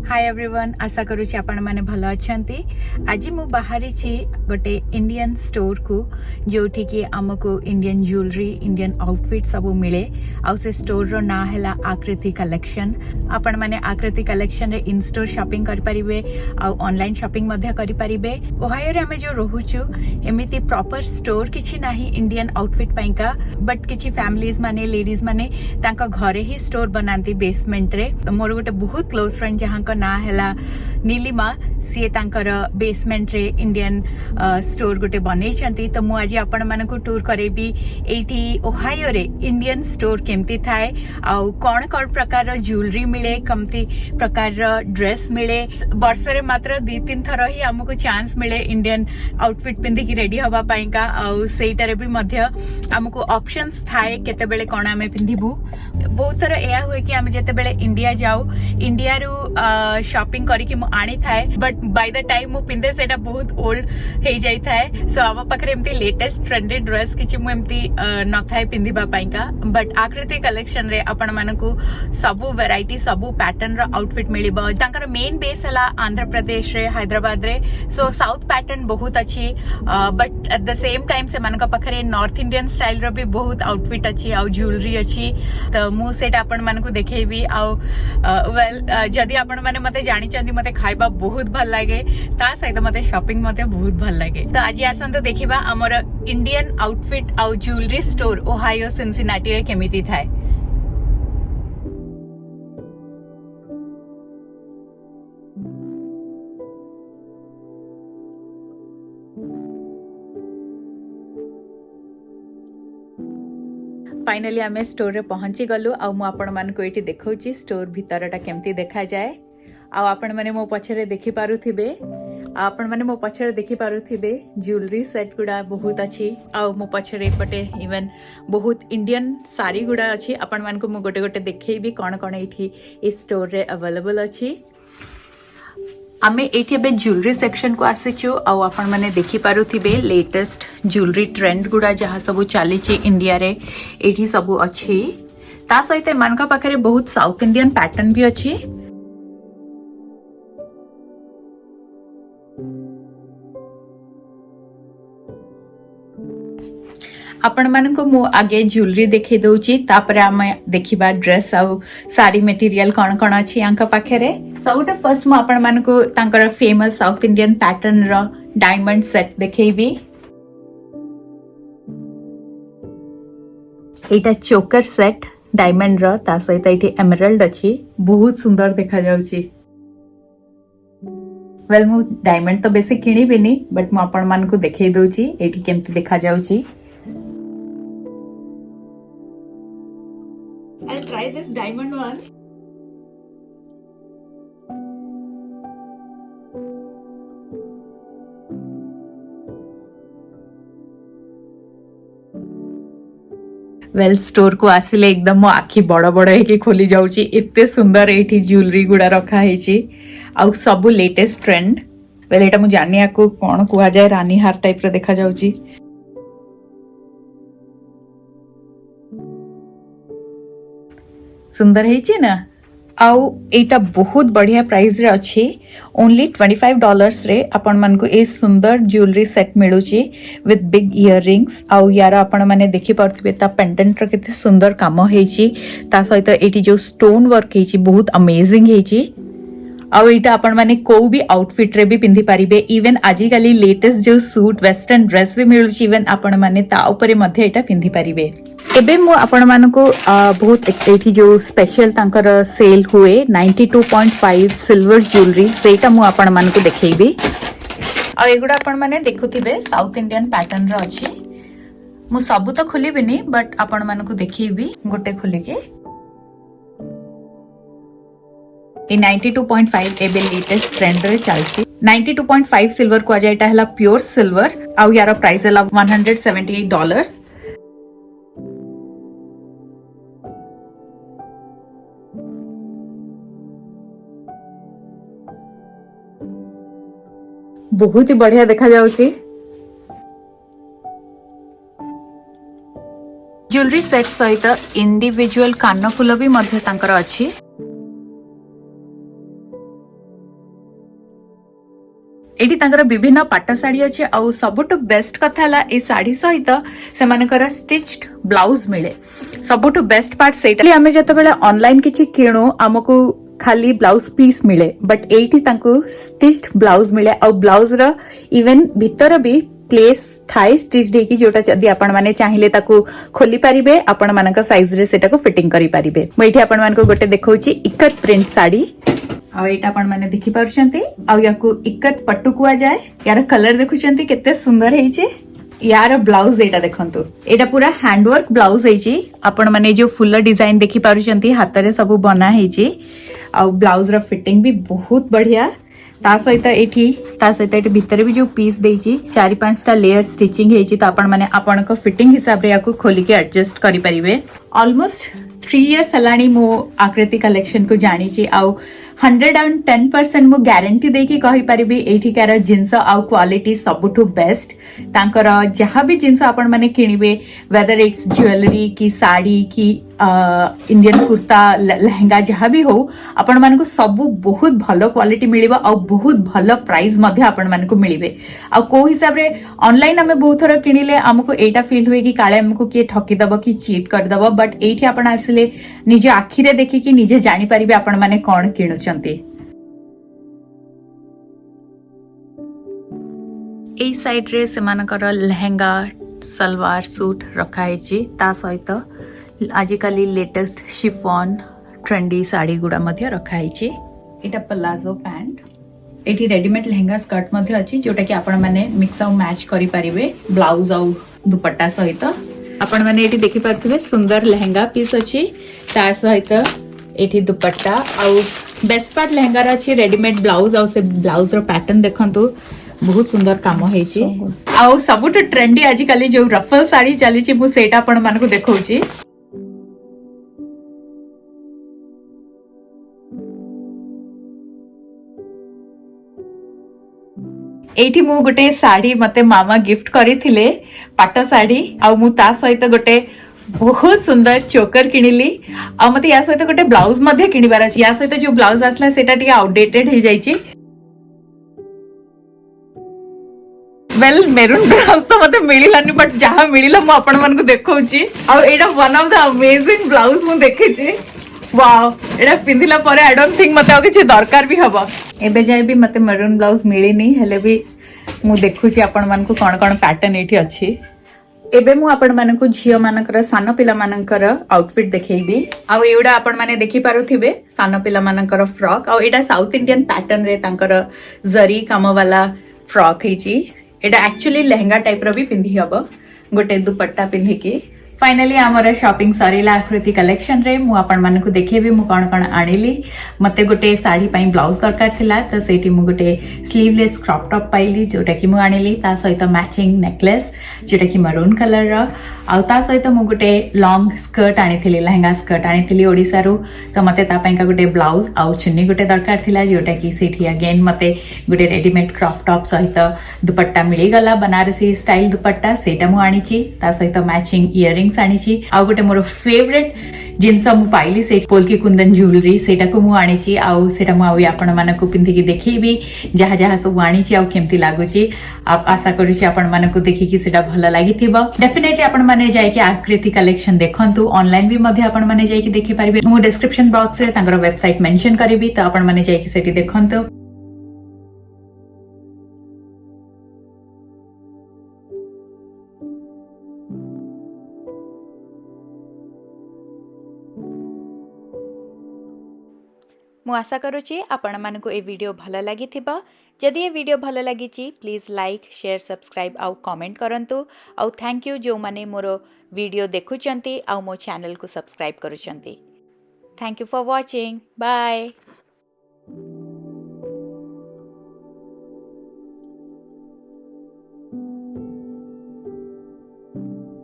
Hi everyone, आशा करुच्ची आपण माने भलो अछंती। आज मु बाहरी गोटे इंडियन स्टोर को जोठी कि आमको इंडियन ज्वेलरी इंडियन आउटफिट सब मिले। आउ से स्टोर रो ना हैला आकृति कलेक्शन। आपण माने आकृति कलेक्शन रे इन स्टोर शॉपिंग कर परिबे आउ ऑनलाइन शॉपिंग मध्य कर परिबे। ओहायो रे हमें जो रहुचु एमिति प्रॉपर स्टोर किछि नाही इंडियन आउटफिट पैका, बट किछि फैमिलीज माने लेडीज माने तांका घरे ही स्टोर बनांती बेसमेंट रे। मोर गोटे बहुत क्लोज फ्रेंड जहां ना हैला नीलिमा, सी तांकर बेसमेंट रे इंडियन स्टोर गोटे बनै छंती। तो मु आज आपण मानकु टूर करेबी एठी ओहायो रे इंडियन स्टोर केमती थाए आउ कोन कोन प्रकार रो ज्वेलरी मिले, कमती प्रकार रो ड्रेस मिले। वर्ष रे मात्र 2-3 थर ही हमको चांस मिले इंडियन आउटफिट पिंदी की रेडी हवा पाइका। आउ सेटा रे भी मध्य हमको ऑप्शंस थाए केते बेले कोन हमें पिंदिबू। बहुत थर एया हुए कि हम जेते बेले इंडिया जाऊ, इंडिया रू शॉपिंग करिकी मु आनी थाए, बट बाय द टाइम मु पिंदे सेटा बहुत ओल्ड हे जाई थाए। सो आम पाखरे एमती लेटेस्ट ट्रेंडेड ड्रेस किछि मु एमती न थाए पिंदिबा पाइका। बट आकृति कलेक्शन रे आपण मानकु सबु वैरायटी सबु पैटर्न रो आउटफिट मिलिबो। तांकर मेन बेस हला आंध्र प्रदेश रे, हैदराबाद रे। सो साउथ पैटर्न बहुत अच्छी, but at the same time से मानका पाखरे नॉर्थ इंडियन स्टाइल रो भी बहुत आउटफिट अच्छी आउ ज्वेलरी अच्छी। तो मु सेटा आपण मानकु देखेबी। आउ वेल जदि आपण माने मते जानि चंदी मते खाइबा बहुत भल लागे, ता सहित मते शॉपिंग मते बहुत भल लागे। तो आज आसंत देखिबा हमर इंडियन आउटफिट आउ ज्वेलरी स्टोर ओहायो सिनसिनाटी रे केमिति थाए। फाइनली आमे स्टोर रे पहुंची गलु। आ मु आपण मानकु एठी देखौची स्टोर भीतरटा केमती देखा जाए। आ आपण माने मो पछरे देखि पारुथिबे, आपण माने मो पछरे देखि पारुथिबे ज्वेलरी सेट गुडा बहुत अच्छी। आ मो पछरे पटे इवन बहुत इंडियन साड़ी गुडा अच्छी। आपण मानकु मु गोटे गोटे देखैबी कोन कोन एठी इस स्टोर रे अवेलेबल अच्छी। आमे एठी बे ज्वेलरी सेक्शन को आसीछु। आउ आपण माने देखि पारुथिबे लेटेस्ट ज्वेलरी ट्रेंड गुडा जहा सब चली इंडिया रे एठी सब अच्छी। ता सहित मानका पाखरे बहुत साउथ इंडियन पैटर्न भी अच्छी। आपण मानक मु आगे ज्वेलरी देखि दउची, तापर आमे देखिबा ड्रेस आउ साड़ी मटेरियल कोन कोन अछि यांका पाखरे। सबटा फर्स्ट मु आपण मानक तांकर फेमस साउथ इंडियन पैटर्न रो डायमंड सेट देखैबी। एटा चोकर सेट डायमंड रो, ता सहित एठी एमराल्ड अछि, बहुत सुंदर देखा जाउची। वेल मु डायमंड तो बेसी किनी बिनी, बट मु आपण मानक देखै दउची एठी केमती देखा जाउची। I'll try this diamond one. Well store को आसिले एकदम मो आखि बड़ बड़ है खोली जाउची। इत्ते सुंदर एठी ज्वेलरी गुडा रखा हेची आउ सब लेटेस्ट ट्रेंड। वेल एटा मु जानिया को कोन कुआ जाय, रानी हार टाइप रे देखा जाउची। सुंदर है ना। आउ एटा बहुत बढ़िया प्राइस रे अच्छी। ओनली $25 रे आपण मन को ए सुंदर ज्वेलरी सेट मिलुची विथ बिग इयररिंग्स। आउ यार आपण माने देखि परथिबे ता पेंडेंट रे केते सुंदर काम हेची। ता सहित एटी जो स्टोन वर्क हेची बहुत अमेजिंग हेची। आउ एटा आपण माने को भी आउटफिट रे भी पिंधि पारिबे। इवन आजि काली लेटेस्ट जो सूट वेस्टर्न ड्रेस भी मिलुची, इवन आपण माने ता ऊपर मध्य एटा पिंधि पारिबे। एबे मु आपण मानको बहुत एठी जो स्पेशल तांकर सेल हुए 92.5 सिल्वर ज्वेलरी सेटा मु आपण मानको देखैबी। आ एगुडा आपण माने देखुथिबे साउथ इंडियन पैटर्न रो अछि। मु सब तो खोलिबिनी, बट आपण मानको देखैबी गोटे खोली के। ए 92.5 एबे लेटेस्ट ट्रेंड रे चलछि। 92.5 सिल्वर को जायटा हला प्योर सिल्वर। आ यार प्राइस हला $178। बहुत ही बढ़िया देखा जाउची। ज्वेलरी सेट सहित इंडिविजुअल कानफुल भी मध्य तांकर अछि। एठी तांकर विभिन्न पाट साड़ी अच्छे आउ सबुठु बेस्ट कथा हला ए साड़ी सहित से मानकर स्टिच्ड ब्लाउज मिले सबुठु बेस्ट पार्ट सेटा आमे जते बेले ऑनलाइन किछि किणो हमको खाली ब्लाउज पीस मिले बट एठी तांको स्टिच्ड ब्लाउज मिले और ब्लाउज रो इवन भीतर भी प्लेस थाई स्टिच देकी जोटा जदी आपण माने चाहिले ताको खोली परिबे आपण मानक साइज रे सेटा को फिटिंग करी परिबे म एठी आपण मानको गोटे देखौची इकत प्रिंट साड़ी आ एटा आपण माने देखि पारुछंती आ याको इकत पट्टू कुआ जाए यार कलर देखुछंती केते सुंदर हेइचे यार ब्लाउज एटा देखंतु एटा पूरा हैंडवर्क ब्लाउज हेइची आपण माने जो फुल डिजाइन देखि पारुछंती हाथ रे सब बना हेइची आ ब्लाउज रो फिटिंग भी बहुत बढ़िया ता सहित एठी भितर भी जो पीस देइची 4-5टा लेयर स्टिचिंग हेइची त आपण माने आपण को फिटिंग हिसाब रे याको खोली के एडजस्ट करि परिबे ऑलमोस्ट 3 इयर्स हलाणी मो आकृति कलेक्शन को जानी छी आ 110% मु गारंटी देकी कहि परिबी एठिकार जिंस आ क्वालिटी सबुठु बेस्ट तांकर जहा भी जिंस आपण माने किनिबे वेदर इट्स ज्वेलरी की साड़ी की इंडियन कुर्ता लहंगा जहा भी हो आपण मानको सबु बहुत भलो क्वालिटी मिलिबा आ बहुत भलो प्राइस मध्ये आपण मानको मिलिबे आ को हिसाब रे ऑनलाइन हमें बहुत थोड़ा किनिले हमको एटा फील हुए कि काले हमको किए ठकी दबो कि चीट कर दबो बट एठी आपण आसिले निजे आखि रे देखि कि निजे जानि परिबे आपण माने कोन किनुचंती ए साइड रे सेमानकर लहंगा सलवार सूट रखाइची ता सहित आजिकाली लेटेस्ट शिफॉन ट्रेंडी साड़ी गुड़ा मध्य रखाइची एटा प्लाजो पैंट एठी रेडीमेड लहंगा स्कर्ट मध्य अछि जोटा कि आपण माने मिक्स आउ मैच करि परिबे ब्लाउज आउ दुपट्टा सहित आपण माने एठी देखि पारथिबे सुंदर लहंगा पीस अछि ता सहित एठी दुपट्टा आउ बेस्ट पार्ट लहंगा रा अछि रेडीमेड ब्लाउज आउ से ब्लाउज रो पैटर्न देखंतु बहुत सुंदर काम होइची आउ सबुठ ट्रेंडी आजिकाली जो रफल साड़ी चली छी मु सेटा आपण मानको देखौची एठी मु गोटे साड़ी मते मामा गिफ्ट करिथिले पाट साड़ी आ मु ता सहित गोटे बहुत सुंदर चोकर किनिली आ मते या सहित गोटे ब्लाउज मध्ये किनिबार अछि या सहित जो ब्लाउज आसला सेटा टिके आउटडेटेड हे जाइछि वेल मेरून ब्लाउज तो मते मिलिलानी बट जहां मिलिला मु आपण मन को देखौछि आ एटा one of the amazing blouse मु देखिछि वाओ एटा पिंधिला परे आई डोंट थिंक मते किछि दरकार भी हबो एबे जाय भी मते मेरून ब्लाउज मिली नहीं हेले भी मु देखुछि आपण मन को कोन कोन पैटर्न एठी अछि एबे मु आपण मन को झियो मानकर सान पिला मानकर आउटफिट देखैबी आ एउडा आपण माने देखि पारुथिबे सान पिला मानकर फ्रॉक आ एटा साउथ इंडियन पैटर्न रे तांकर जरी काम वाला फ्रॉक हेची एटा एक्चुअली लहंगा टाइप रो भी पिंधि हबो गोटे दुपट्टा पिंधि के फाइनली आमर शॉपिंग सरीला आकृति कलेक्शन रे मु आपण माने को देखेबी मु कोन कोन आनिली मते गोटे साड़ी पई ब्लाउज दरकार थिला त सेठी मु गोटे स्लीवलेस क्रॉप टॉप पाइली जोटा कि मु आनिली ता सहित मैचिंग नेकलेस जोटा कि मरून कलर रो आ ता सहित मु गोटे लॉन्ग स्कर्ट आनिथिली लहंगा स्कर्ट आनिथिली ओडिसा रो त मते ता पई का गोटे ब्लाउज आ चुन्नी गोटे दरकार थिला जोटा कि सेठी अगेन मते गोटे रेडीमेड क्रॉप टॉप सहित दुपट्टा मिली गला बनारसी स्टाइल दुपट्टा सेटा मु आनिची ता सहित मैचिंग इयरिंग्स आनिची आ गोटे मोर फेवरेट जिनस मु पाइली से पोलकी कुंदन ज्वेलरी सेटा को मु आनिची आ सेटा मु आ आपण मानकु पिंधि की देखैबी जहा जहा सब आनिची आ केमती लागुची आप आशा करूची आपण मानकु देखि कि सेटा भल लागिथिबो डेफिनेटली आपण माने जाय कि आकृति कलेक्शन देखंतु ऑनलाइन भी मध्ये आपण माने जाय कि देखि पारिबे मु डिस्क्रिप्शन बॉक्स रे तांगर वेबसाइट मेंशन करबी त आपण माने जाय कि सेठी देखंतु मु आशा करुची आपण मानकु ए वीडियो भल लागि थिबा जदि ए वीडियो भल लागि प्लीज लाइक शेयर सब्सक्राइब आउ कमेंट करंतु आउ थैंक यू जो माने मोर वीडियो देखुचंती आउ मो चैनल को सब्सक्राइब करूचंती thank you for watching bye.